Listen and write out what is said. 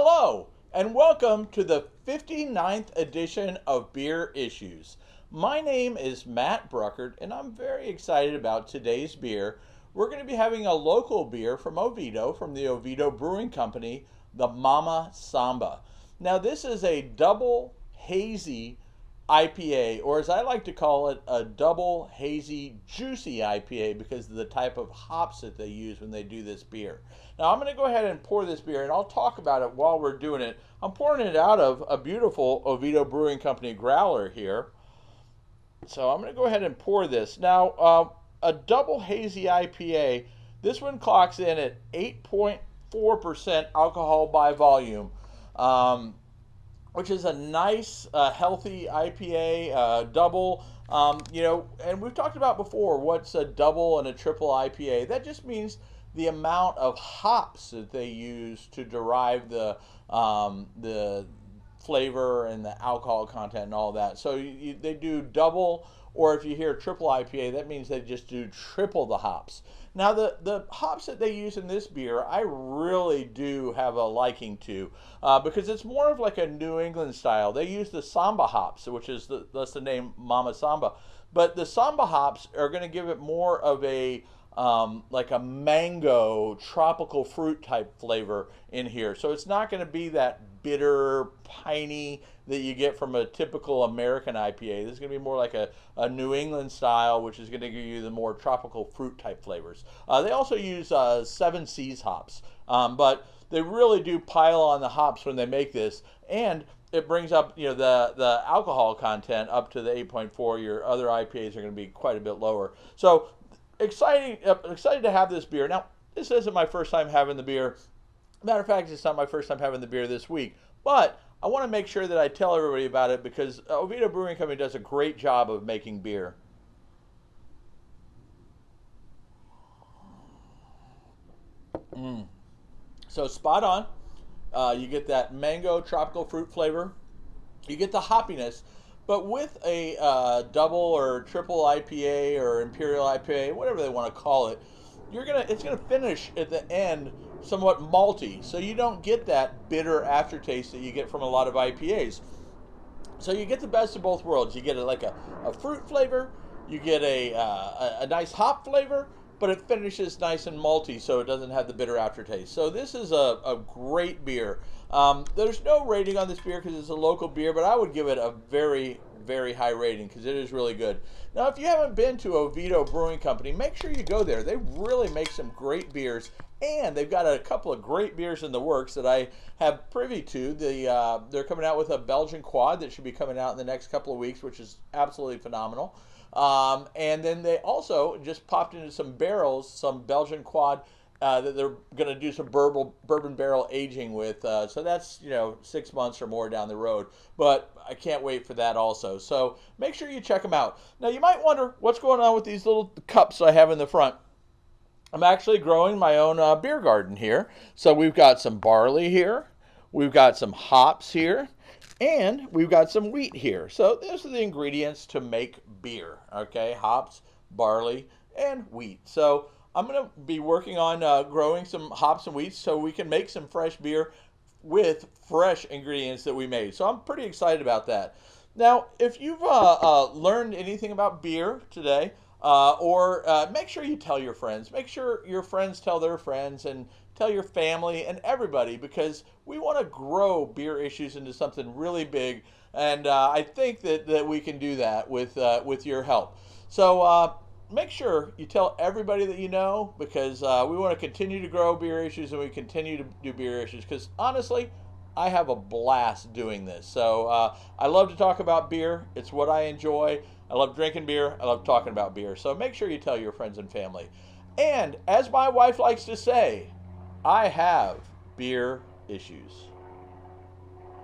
Hello, and welcome to the 59th edition of Beer Issues. My name is Matt Bruckert, and I'm very excited about today's beer. We're going to be having a local beer from Oviedo, from the Oviedo Brewing Company, the Mama Samba. Now, this is a double hazy IPA, or as I like to call it, a double hazy juicy IPA because of the type of hops that they use when they do this beer. Now I'm going to go ahead and pour this beer, and I'll talk about it while we're doing it. I'm pouring it out of a beautiful Oviedo Brewing Company growler here. So I'm going to go ahead and pour this. Now, a double hazy IPA, this one clocks in at 8.4% alcohol by volume. Which is a nice, healthy IPA, double. And we've talked about before what's a double and a triple IPA. That just means the amount of hops that they use to derive the flavor and the alcohol content and all that. So they do double, or if you hear triple IPA, that means they just do triple the hops. Now, the hops that they use in this beer, I really do have a liking to, because it's more of like a New England style. They use the Samba hops, which is that's the name Mama Samba. But the Samba hops are going to give it more of a like a mango tropical fruit type flavor in here. So it's not going to be that bitter, piney that you get from a typical American IPA. This is going to be more like a New England style, which is going to give you the more tropical fruit type flavors. They also use 7 Seas hops, but they really do pile on the hops when they make this, and it brings up the alcohol content up to the 8.4. Your other IPAs are going to be quite a bit lower. So excited to have this beer. Now, this isn't my first time having the beer. Matter of fact, it's not my first time having the beer this week, but I want to make sure that I tell everybody about it because Oviedo Brewing Company does a great job of making beer. So spot on. You get that mango tropical fruit flavor. You get the hoppiness, but with a double or triple IPA or imperial IPA, whatever they want to call it, it's gonna finish at the end somewhat malty, so you don't get that bitter aftertaste that you get from a lot of IPAs. So you get the best of both worlds. You get like a fruit flavor, you get a nice hop flavor, but it finishes nice and malty, so it doesn't have the bitter aftertaste. So this is a great beer. There's no rating on this beer because it's a local beer, but I would give it a very, very high rating because it is really good. Now, if you haven't been to Oviedo Brewing Company, make sure you go there. They really make some great beers, and they've got a couple of great beers in the works that I have privy to. They're coming out with a Belgian quad that should be coming out in the next couple of weeks, which is absolutely phenomenal. And then they also just popped into some barrels, some Belgian quad that they're going to do some bourbon barrel aging with. So that's 6 months or more down the road. But I can't wait for that also. So make sure you check them out. Now you might wonder what's going on with these little cups I have in the front. I'm actually growing my own beer garden here. So we've got some barley here. We've got some hops here. And we've got some wheat here. So those are the ingredients to make beer. Okay, hops, barley, and wheat. So I'm going to be working on growing some hops and wheat so we can make some fresh beer with fresh ingredients that we made. So I'm pretty excited about that. Now, if you've learned anything about beer today, or make sure you tell your friends. Make sure your friends tell their friends and tell your family and everybody, because we want to grow Beer Issues into something really big, and I think that we can do that with your help. So make sure you tell everybody that you know, because we want to continue to grow Beer Issues, and we continue to do Beer Issues because honestly, I have a blast doing this. So I love to talk about beer. It's what I enjoy. I love drinking beer. I love talking about beer. So make sure you tell your friends and family. And as my wife likes to say, I have beer issues.